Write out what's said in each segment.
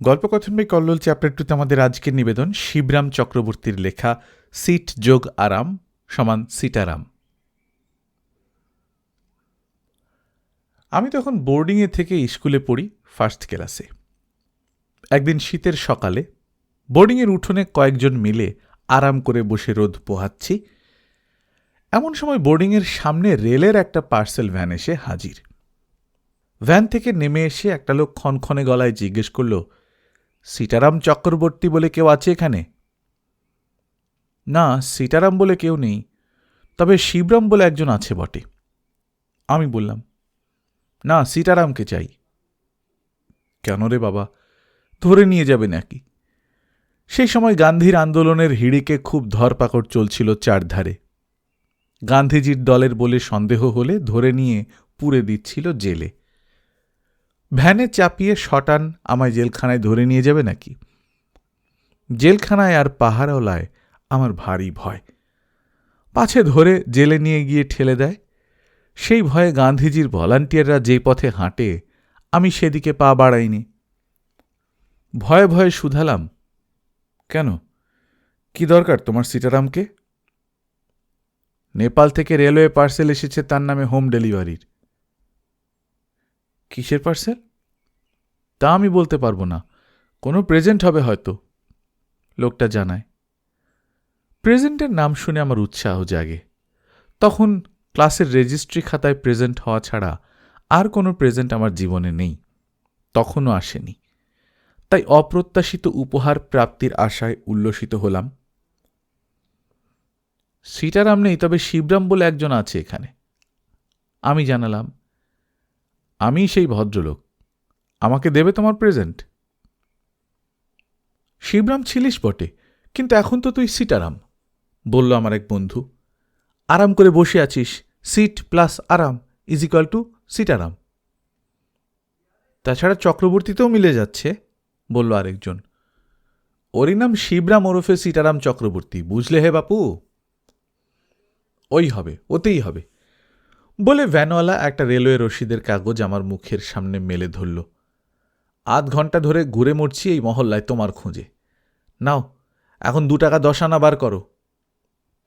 গল্পকথন by Kallol chapter 2তে আমাদের আজকের নিবেদন শিবরাম চক্রবর্তীর লেখা সিট যোগ আরাম সমান সিটারাম। আমি তখন বোর্ডিংয়ে থেকে স্কুলে পড়ি ফার্স্ট ক্লাসে। একদিন শীতের সকালে বোর্ডিংয়ের উঠোনে কয়েকজন মিলে আরাম করে বসে রোদ পোহাচ্ছি। এমন সময় বোর্ডিংয়ের সামনে রেলের একটা পার্সেল ভ্যান এসে হাজির। ভ্যান থেকে নেমে এসে একটা লোক ক্ষণক্ষণে গলায় জিজ্ঞেস করল, সীতারাম চক্রবর্তী বলে কেউ আছে এখানে? না, সীতারাম বলে কেউ নেই, তবে শিবরাম বলে একজন আছে বটে। আমি বললাম, না, সীতারামকে চাই। কেন রে বাবা, ধরে নিয়ে যাবে নাকি? সেই সময় গান্ধীর আন্দোলনের হিড়িকে খুব ধরপাকড় চলছিল চারধারে। গান্ধীজির দলের বলে সন্দেহ হলে ধরে নিয়ে পুরে দিচ্ছিল জেলে। ভ্যানে চাপিয়ে শটান আমায় জেলখানায় ধরে নিয়ে যাবে নাকি? জেলখানায় আর পাহারাওলায় আমার ভারী ভয়। পাছে ধরে জেলে নিয়ে গিয়ে ঠেলে দেয়। সেই ভয়ে গান্ধীজির ভলান্টিয়াররা যে পথে হাঁটে আমি সেদিকে পা বাড়াইনি। ভয়ে ভয়ে শুধালাম, কেন, কি দরকার তোমার সীতারামকে? নেপাল থেকে রেলওয়ে পার্সেল এসেছে তার নামে হোম ডেলিভারির। কিসের পার্সেল? তা আমি বলতে পারবো না, কোনো প্রেজেন্ট হবে হয়তো, লোকটা জানায়। প্রেজেন্টের নাম শুনে আমার উৎসাহ জাগে। তখন ক্লাসের রেজিস্ট্রি খাতায় প্রেজেন্ট হওয়া ছাড়া আর কোনো প্রেজেন্ট আমার জীবনে নেই, তখনও আসেনি। তাই অপ্রত্যাশিত উপহার প্রাপ্তির আশায় উল্লসিত হলাম। সীতারাম নেই, তবে শিবরাম বলে একজন আছে এখানে। আমি জানালাম, আমি সেই ভদ্রলোক, আমাকে দেবে তোমার প্রেজেন্ট? শিবরাম ছিলিস বটে, কিন্তু এখন তো তুই সীতারাম, বলল আমার এক বন্ধু। আরাম করে বসে আছিস, সিট প্লাস আরাম ইজ ইকুয়াল টু সীতারাম। তাছাড়া চক্রবর্তীতেও মিলে যাচ্ছে, বলল আরেকজন। ওরই নাম শিবরাম ওরফে সীতারাম চক্রবর্তী, বুঝলে হে বাপু? ওই হবে, ওতেই হবে, বলে ভ্যানওয়ালা একটা রেলওয়ে রসিদের কাগজ আমার মুখের সামনে মেলে ধরল। আধ ঘন্টা ধরে ঘুরে মরছি এই মহল্লায় তোমার খোঁজে। নাও, এখন 2 টাকা 10 আনা বার করো।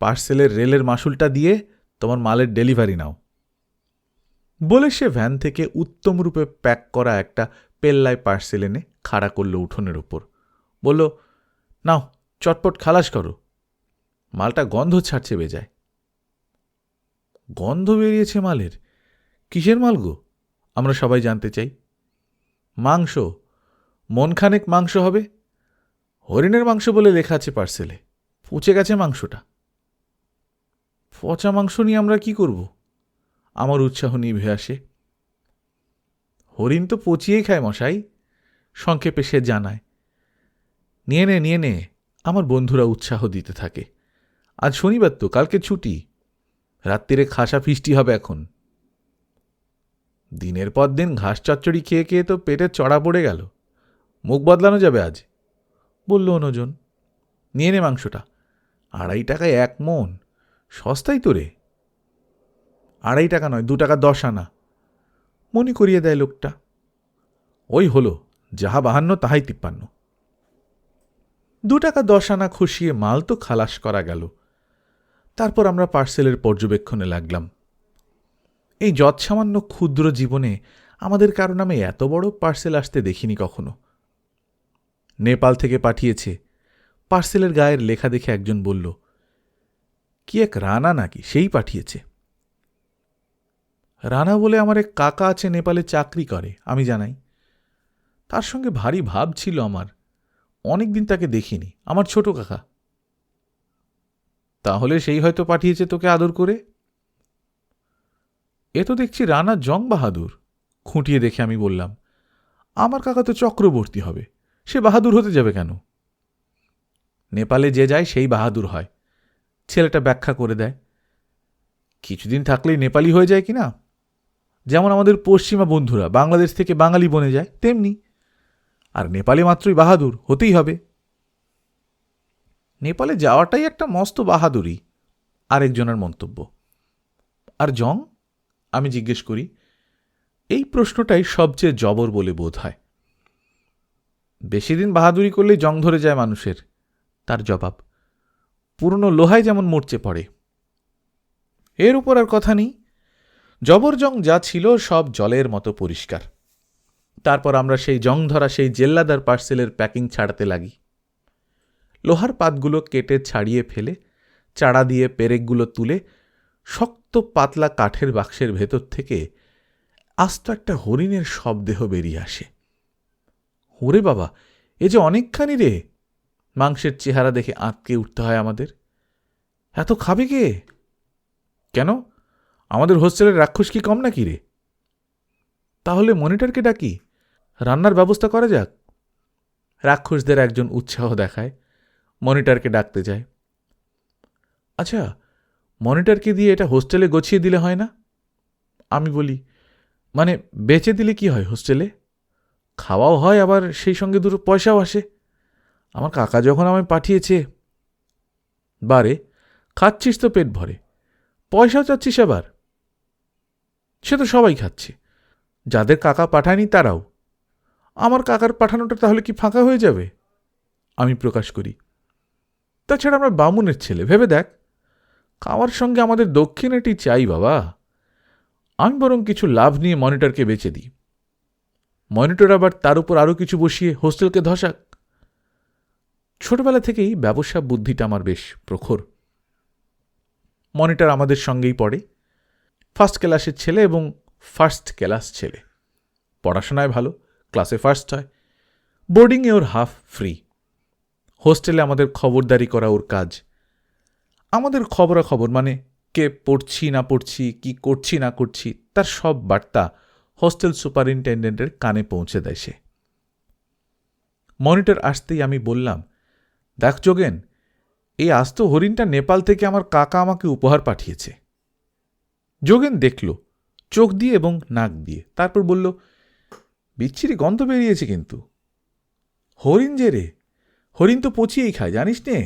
পার্সেলের রেলের মাসুলটা দিয়ে তোমার মালের ডেলিভারি নাও। বলে সে ভ্যান থেকে উত্তম রূপে প্যাক করা একটা পেল্লায় পার্সেল এনে খাড়া করল উঠোনের ওপর। বলল, নাও, চটপট খালাস করো। মালটা গন্ধ ছাড়ছে বেজায়। গন্ধ বেরিয়েছে মালের? কিসের মাল গো? আমরা সবাই জানতে চাই। মাংস, মনখানেক মাংস হবে। হরিণের মাংস বলে লেখা আছে পার্সেলে, পচে গেছে মাংসটা। পচা মাংস নিয়ে আমরা কি করব? আমার উৎসাহ নিভে আসে। হরিণ তো পচিয়েই খায় মশাই, সংক্ষেপে সে জানায়। নিয়ে নে, নিয়ে নে, আমার বন্ধুরা উৎসাহ দিতে থাকে। আজ শনিবার তো, কালকে ছুটি, রাত্রিরে খাসা ফিস্টি হবে এখন। দিনের পর দিন ঘাস চচ্চড়ি খেয়ে খেয়ে তো পেটে চড়া পড়ে গেল, মুখ বদলানো যাবে আজ, বলল অন্যজন। নিয়ে নে মাংসটা, 2.5 টাকায় 1 মণ, সস্তাই তো রে। 2.5 টাকা নয়, 2 টাকা 10 আনা, মনে করিয়ে দেয় লোকটা। ওই হলো, যাহা 52 তাহাই 53। 2 টাকা 10 আনা খসিয়ে মাল তো খালাস করা গেল। তারপর আমরা পার্সেলের পর্যবেক্ষণে লাগলাম। এই যৎসামান্য ক্ষুদ্র জীবনে আমাদের কারো নামে এত বড় পার্সেল আসতে দেখিনি কখনো। নেপাল থেকে পাঠিয়েছে, পার্সেলের গায়ের লেখা দেখে একজন বলল, কি এক রানা নাকি, সেই পাঠিয়েছে। রানা বলে আমার এক কাকা আছে, নেপালে চাকরি করে, আমি জানাই। তার সঙ্গে ভারী ভাব ছিল আমার, অনেকদিন তাকে দেখিনি, আমার ছোট কাকা। তাহলে সেই হয়তো পাঠিয়েছে তোকে আদর করে। এ তো দেখছি রানা জং বাহাদুর, খুঁটিয়ে দেখে আমি বললাম। আমার কাকা তো চক্রবর্তী হবে, সে বাহাদুর হতে যাবে কেন? নেপালে যে যায় সেই বাহাদুর হয়, ছেলেটা ব্যাখ্যা করে দেয়। কিছুদিন থাকলেই নেপালি হয়ে যায় কিনা, যেমন আমাদের পশ্চিমা বন্ধুরা বাংলাদেশ থেকে বাঙালি বনে যায়, তেমনি। আর নেপালে মাত্রই বাহাদুর হতেই হবে। নেপালে যাওয়াটাই একটা মস্ত বাহাদুরি, আরেকজনের মন্তব্য। আর জং, আমি জিজ্ঞেস করি। এই প্রশ্নটাই সবচেয়ে জবর বলে বোধ হয়। বেশি দিন বাহাদুরি করলেই জং ধরে যায় মানুষের, তার জবাব। পুরনো লোহায় যেমন মরচে পড়ে। এর উপর আর কথা নেই। জবরজং যা ছিল সব জলের মতো পরিষ্কার। তারপর আমরা সেই জং ধরা সেই জেল্লাদার পার্সেলের প্যাকিং ছাড়াতে লাগি। লোহার পাতগুলো কেটে ছাড়িয়ে ফেলে চাড়া দিয়ে পেরেকগুলো তুলে শক্ত পাতলা কাঠের বাক্সের ভেতর থেকে আস্ত একটা হরিণের শবদেহ বেরিয়ে আসে। ওরে বাবা, এ যে অনেকখানি রে! মাংসের চেহারা দেখে আঁতকে উঠতে হয় আমাদের। এত খাবে কে? কেন, আমাদের হোস্টেলের রাক্ষস কি কম নাকি রে? তাহলে মনিটরকে ডাকি, রান্নার ব্যবস্থা করা যাক। রাক্ষসদের একজন উৎসাহ দেখায়, মনিটরকে ডাকতে যায়। আচ্ছা, মনিটরকে দিয়ে এটা হোস্টেলে গছিয়ে দিলে হয় না? আমি বলি, মানে বেচে দিলে কি হয়, হোস্টেলে খাওয়াও হয়, আবার সেই সঙ্গে দুটো পয়সাও আসে। আমার কাকা যখন আমায় পাঠিয়েছে। বারে, খাচ্ছিস তো পেট ভরে, পয়সাও চাচ্ছিস আবার? সে তো সবাই খাচ্ছে, যাদের কাকা পাঠায়নি তারাও। আমার কাকার পাঠানোটা তাহলে কি ফাঁকা হয়ে যাবে? আমি প্রকাশ করি। তাছাড়া আমরা বামুনের ছেলে, ভেবে দেখ, খাওয়ার সঙ্গে আমাদের দক্ষিণাটি চাই বাবা। আমি বরং কিছু লাভ নিয়ে মনিটরকে বেচে দিই। মনিটর আবার তার উপর আরও কিছু বসিয়ে হোস্টেলকে ধসাক। ছোটবেলা থেকেই ব্যবসা বুদ্ধিটা আমার বেশ প্রখর। মনিটর আমাদের সঙ্গেই পড়ে, ফার্স্ট ক্লাসের ছেলে এবং ফার্স্ট ক্লাস ছেলে। পড়াশোনায় ভালো, ক্লাসে ফার্স্ট হয়। বোর্ডিংয়ে ওর হাফ ফ্রি। হোস্টেলে আমাদের খবরদারি করা ওর কাজ। আমাদের খবরাখবর, মানে কে পড়ছি না পড়ছি, কি করছি না করছি, তার সব বার্তা হোস্টেল সুপারিনটেন্ডেন্টের কানে পৌঁছে দেয় সে। মনিটর আসতেই আমি বললাম, দেখ যোগেন, এই আস্ত হরিণটা নেপাল থেকে আমার কাকা আমাকে উপহার পাঠিয়েছে। যোগেন দেখল চোখ দিয়ে এবং নাক দিয়ে, তারপর বলল, বিচ্ছিরি গন্ধ বেরিয়েছে কিন্তু। হরিণ যে রে, হরিণ তো পচিয়েই খায়, জানিস নে?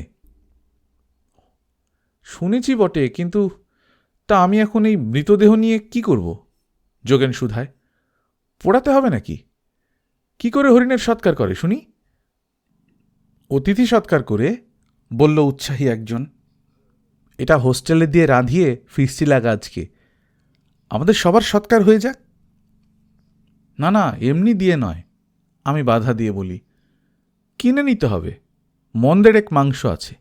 শুনেছি বটে, কিন্তু তা আমি এখন এই মৃতদেহ নিয়ে কি করব? যোগেন শুধায়। পোড়াতে হবে নাকি? কি করে হরিণের সৎকার করে শুনি? অতিথি সৎকার করে, বলল উৎসাহী একজন। এটা হোস্টেলে দিয়ে রাঁধিয়ে ফিরছি লাগা আজকে, আমাদের সবার সৎকার হয়ে যাক। না না, এমনি দিয়ে নয়, আমি বাধা দিয়ে বলি। কিনে নিতে হবে, মন্দের এক মাংস আছে,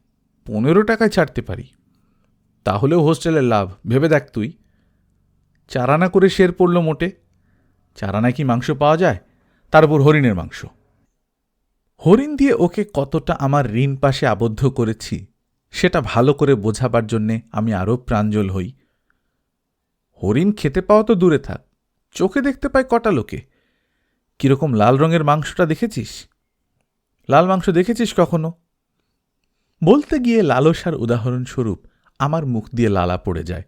15 টাকায় ছাড়তে পারি। তাহলেও হোস্টেলের লাভ, ভেবে দেখ তুই। 4 আনা করে শের পড়ল মোটে। 4 আনায় কি মাংস পাওয়া যায়, তার উপর হরিণের মাংস? হরিণ দিয়ে ওকে কতটা আমার ঋণ পাশে আবদ্ধ করেছি সেটা ভালো করে বোঝাবার জন্যে আমি আরও প্রাঞ্জল হই। হরিণ খেতে পাওয়া তো দূরে থাক, চোখে দেখতে পায় কটা লোকে। কিরকম লাল রঙের মাংসটা দেখেছিস? লাল মাংস দেখেছিস কখনো? বলতে গিয়ে লালসার উদাহরণস্বরূপ আমার মুখ দিয়ে লালা পড়ে যায়।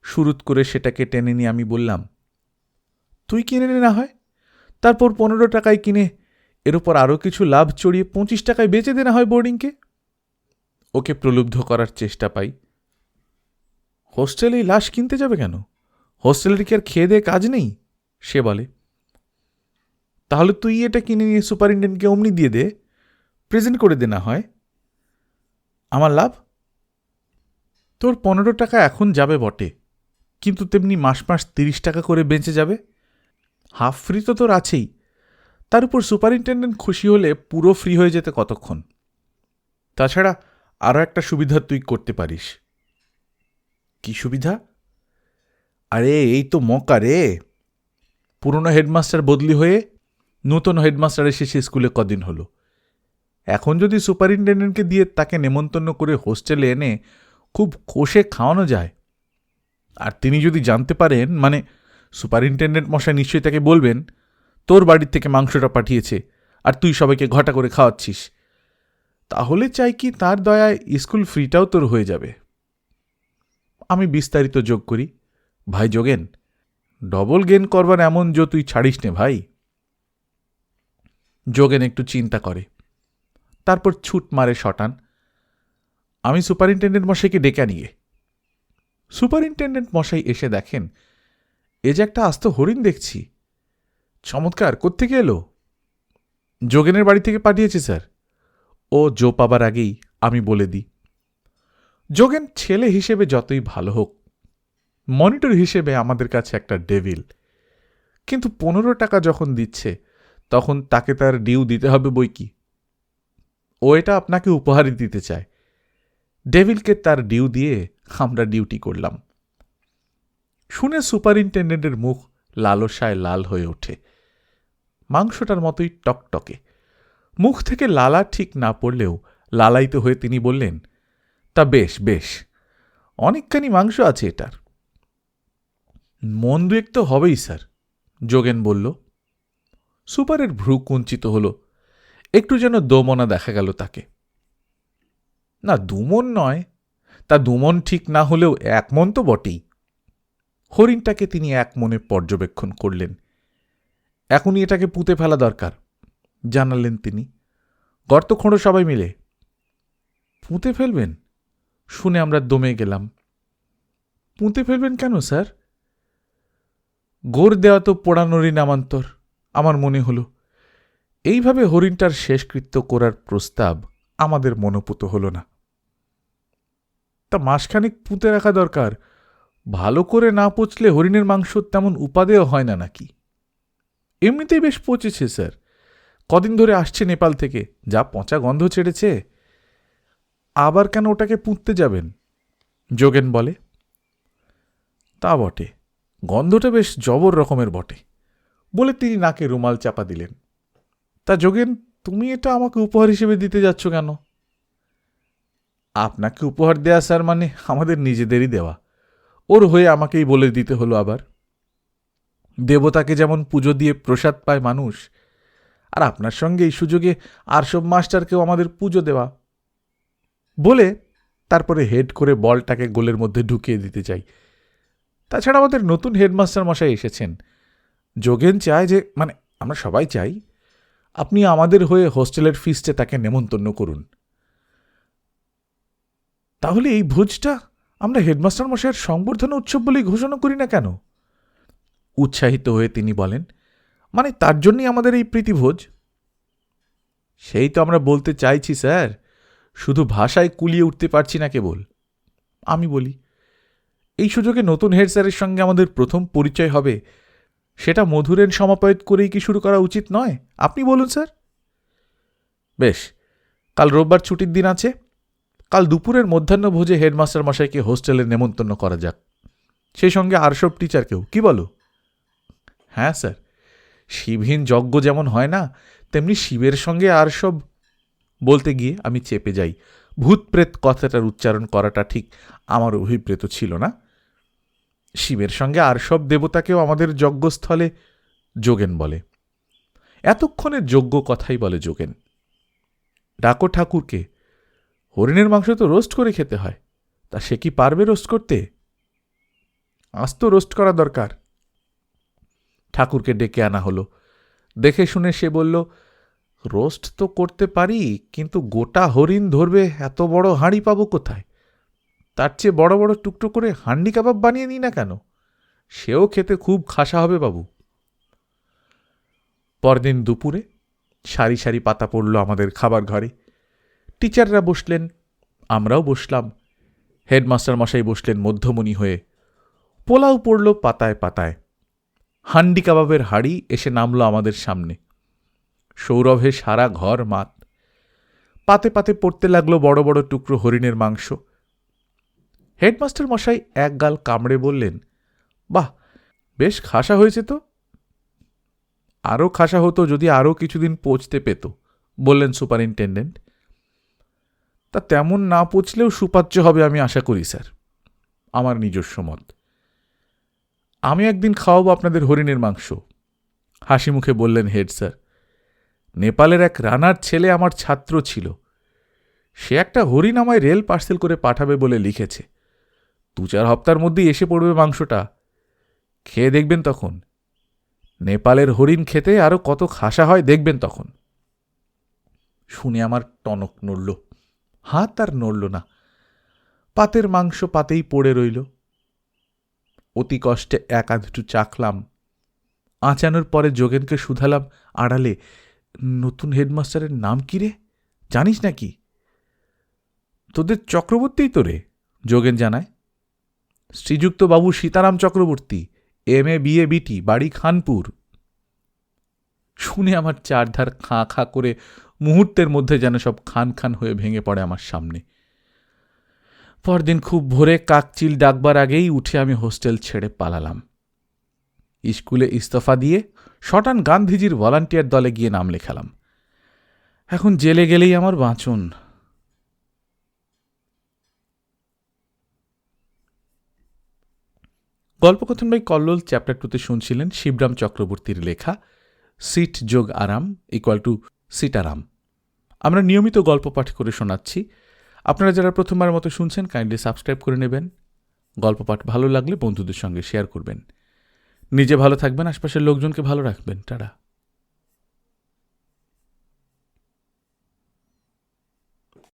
শুরুত করে সেটাকে টেনে নিয়ে আমি বললাম, তুই কিনে নে না হয়, তারপর 15 টাকায় কিনে এর উপর আরও কিছু লাভ চড়িয়ে 25 টাকায় বেচে দে না হয় বোর্ডিংকে। ওকে প্রলুব্ধ করার চেষ্টা পাই। হোস্টেলেই লাশ কিনতে যাবে কেন? হোস্টেলের কি আর খেয়ে দিয়ে কাজ নেই? সে বলে, তাহলে তুই এটা কিনে নিয়ে সুপারিনটেন্ডেন্টকে অমনি দিয়ে দে, প্রেজেন্ট করে দে না হয়। আমার লাভ? তোর 15 টাকা এখন যাবে বটে, কিন্তু তেমনি মাস মাস 30 টাকা করে বেঁচে যাবে। হাফ ফ্রি তো তোর আছেই, তার উপর সুপারিনটেন্ডেন্ট খুশি হলে পুরো ফ্রি হয়ে যেতে কতক্ষণ। তাছাড়া আরও একটা সুবিধা তুই করতে পারিস। কি সুবিধা? আরে এই তো মকা রে। পুরনো হেডমাস্টার বদলি হয়ে নতুন হেডমাস্টার এসেছে স্কুলে কদিন হলো। এখন যদি সুপারিনটেন্ডেন্টকে দিয়ে তাকে নেমন্তন্ন করে হোস্টেলে এনে খুব কষে খাওয়ানো যায়, আর তিনি যদি জানতে পারেন, মানে সুপারিনটেন্ডেন্ট মশাই নিশ্চয়ই তাকে বলবেন তোর বাড়ির থেকে মাংসটা পাঠিয়েছে আর তুই সবাইকে ঘটা করে খাওয়াচ্ছিস, তাহলে চাই কি তার দয়ায় স্কুল ফ্রিটাও তোর হয়ে যাবে। আমি বিস্তারিত যোগ করি, ভাই যোগেন, ডবল গেন করবার এমন তুই ছাড়িস নে ভাই। যোগেন একটু চিন্তা করে, তারপর ছুট মারে শটান, আমি সুপারিনটেন্ডেন্ট মশাইকে ডেকে নিয়ে। সুপারিনটেন্ডেন্ট মশাই এসে দেখেন, এ যে একটা আস্ত হরিণ দেখছি, চমৎকার, কোত্থেকে এলো? যোগেনের বাড়ি থেকে পাঠিয়েছে স্যার। ও জো পাবার আগেই আমি বলে দিই, যোগেন ছেলে হিসেবে যতই ভালো হোক, মনিটর হিসেবে আমাদের কাছে একটা ডেভিল। কিন্তু 15 টাকা যখন দিচ্ছে তখন তাকে তার ডিউ দিতে হবে বই কি। ও এটা আপনাকে উপহারই দিতে চায়। ডেভিলকে তার ডিউ দিয়ে আমরা ডিউটি করলাম। শুনে সুপারিনটেন্ডেন্টের মুখ লালসায় লাল হয়ে ওঠে, মাংসটার মতোই টকটকে। মুখ থেকে লালা ঠিক না পড়লেও লালায়িত হয়ে তিনি বললেন, তা বেশ বেশ, অনেকখানি মাংস আছে এটার। মন দুয়েক তো হবেই স্যার, যোগেন বলল। সুপারের ভ্রু কুঞ্চিত হল, একটু যেন দোমনা দেখা গেল তাকে। না, 2 মণ নয়, তা 2 মণ ঠিক না হলেও 1 মণ তো বটেই। হরিণটাকে তিনি 1 মণে পর্যবেক্ষণ করলেন। এখনই এটাকে পুঁতে ফেলা দরকার, জানালেন তিনি। গর্ত খোঁড়ো সবাই মিলে। পুঁতে ফেলবেন? শুনে আমরা দমে গেলাম। পুঁতে ফেলবেন কেন স্যার? গোর দেওয়া তো পোড়ানোরই নামান্তর, আমার মনে হল। এইভাবে হরিণটার শেষকৃত্য করার প্রস্তাব আমাদের মনোপুত হল না। তা মাসখানিক পুঁতে রাখা দরকার। ভালো করে না পচলে হরিণের মাংস তেমন উপাদেয় হয় না নাকি? এমনিতেই বেশ পচেছে স্যার, কদিন ধরে আসছে নেপাল থেকে, যা পচা গন্ধ ছেড়েছে। আবার কেন ওটাকে পুঁততে যাবেন? যোগেন বলে। তা বটে, গন্ধটা বেশ জবর রকমের বটে, বলে তিনি নাকে রুমাল চাপা দিলেন। তা যোগেন, তুমি এটা আমাকে উপহার হিসেবে দিতে যাচ্ছ কেন? আপনাকে উপহার দেয়া স্যার মানে আমাদের নিজেদেরই দেওয়া। ওর হয়ে আমাকেই বলে দিতে হলো আবার। দেবতাকে যেমন পুজো দিয়ে প্রসাদ পায় মানুষ, আর আপনার সঙ্গে এই সুযোগে আর সব মাস্টারকেও আমাদের পুজো দেওয়া। বলে তারপরে হেড করে বলটাকে গোলের মধ্যে ঢুকিয়ে দিতে চাই। তাছাড়া আমাদের নতুন হেডমাস্টার মশাই এসেছেন। যোগেন চায় যে, মানে আমরা সবাই চাই, আপনি আমাদের হয়ে হোস্টেলের ফিস্টে তাকে নেমন্তন্ন করুন। তাহলে এই ভোজটা আমরা হেডমাস্টার মশাইয়ের সংবর্ধনা উৎসব বলেই ঘোষণা করি না কেন? উৎসাহিত হয়ে তিনি বলেন, মানে তার জন্যই আমাদের এই প্রীতিভোজ। সেই তো আমরা বলতে চাইছি স্যার, শুধু ভাষায় কুলিয়ে উঠতে পারছি না কেবল। আমি বলি, এই সুযোগে নতুন হেড স্যারের সঙ্গে আমাদের প্রথম পরিচয় হবে, সেটা মধুরের সমাপ্যায়িত করেই কি শুরু করা উচিত নয়? আপনি বলুন স্যার। বেশ, কাল রোববার ছুটির দিন আছে, কাল দুপুরের মধ্যাহ্ন ভোজে হেডমাস্টার মশাইকে হোস্টেলে নেমন্তন্ন করা যাক, সেই সঙ্গে আর সব টিচারকেও। কি বলো? হ্যাঁ স্যার, শিবহীন যজ্ঞ যেমন হয় না, তেমনি শিবের সঙ্গে আর সব। বলতে গিয়ে আমি চেপে যাই। ভূতপ্রেত কথাটার উচ্চারণ করাটা ঠিক আমার অভিপ্রেত ছিল না। শিবের সঙ্গে আর সব দেবতাকেও আমাদের যজ্ঞস্থলে। যোগেন বলে। এতক্ষণে যজ্ঞ কথাই বলে যোগেন। ডাকো ঠাকুরকে। হরিণের মাংস তো রোস্ট করে খেতে হয়, তা সে কি পারবে রোস্ট করতে? আজ তো রোস্ট করা দরকার। ঠাকুরকে ডেকে আনা হলো। দেখে শুনে সে বলল, রোস্ট তো করতে পারি, কিন্তু গোটা হরিণ ধরবে এত বড় হাঁড়ি পাবো কোথায়? তার চেয়ে বড় বড় টুকরো করে হান্ডি কাবাব বানিয়ে নিই না কেন? সেও খেতে খুব খাসা হবে বাবু। পরদিন দুপুরে সারি সারি পাতা পড়ল আমাদের খাবার ঘরে। টিচাররা বসলেন, আমরাও বসলাম। হেডমাস্টার মশাই বসলেন মধ্যমণি হয়ে। পোলাও পড়ল পাতায় পাতায়। হান্ডি কাবাবের হাড়ি এসে নামল আমাদের সামনে। সৌরভে সারা ঘর মাত। পাতে পাতে পড়তে লাগলো বড় বড় টুকরো হরিণের মাংস। হেডমাস্টার মশাই এক গাল কামড়ে বললেন, বাহ, বেশ খাসা হয়েছে তো। আরও খাসা হতো যদি আরও কিছুদিন পচতে পেত, বললেন সুপারিনটেন্ডেন্ট। তা তেমন না পচলেও সুপাচ্য হবে আমি আশা করি স্যার, আমার নিজস্ব মত। আমি একদিন খাওয়াবো আপনাদের হরিণের মাংস, হাসি মুখে বললেন হেড স্যার। নেপালের এক রানার ছেলে আমার ছাত্র ছিল, সে একটা হরিণ আমায় রেল পার্সেল করে পাঠাবে বলে লিখেছে। 2-4 হপ্তার মধ্যেই এসে পড়বে মাংসটা। খেয়ে দেখবেন তখন। নেপালের হরিণ খেতে আরও কত খাসা হয় দেখবেন তখন। শুনে আমার টনক নড়ল, হাত আর নড়ল না। পাতের মাংস পাতেই পড়ে রইল। অতি কষ্টে এক আধটু চাখলাম। আঁচানোর পরে যোগেনকে শুধালাম আড়ালে, নতুন হেডমাস্টারের নাম কি রে, জানিস নাকি? তোদের চক্রবর্তীই তো রে, যোগেন জানায়। শ্রীযুক্ত বাবু Sitaram Chakraborty, MA BA BT, বাড়ি খানপুর। শুনে আমার চারধার খাঁ খাঁ করে মুহূর্তের মধ্যে যেন সব খান খান হয়ে ভেঙে পড়ে আমার সামনে। পরদিন খুব ভোরে কাকচিল ডাকবার আগেই উঠে আমি হোস্টেল ছেড়ে পালালাম। স্কুলে ইস্তফা দিয়ে শটান গান্ধীজির ভলান্টিয়ার দলে গিয়ে নাম লেখালাম। এখন জেলে গেলেই আমার বাঁচন। গল্পকথন বাই কল্লোল চ্যাপ্টার 2তে শুনছিলেন শিবরাম চক্রবর্তীর লেখা সিট যোগ আরাম ইকুয়াল টু সিটারাম। আমরা নিয়মিত গল্প পাঠ করে শোনাচ্ছি। আপনারা যারা প্রথমবার মতো শুনছেন কাইন্ডলি সাবস্ক্রাইব করে নেবেন। গল্প পাঠ ভালো লাগলে বন্ধুদের সঙ্গে শেয়ার করবেন। নিজে ভালো থাকবেন, আশপাশের লোকজনকে ভালো রাখবেন। টাটা।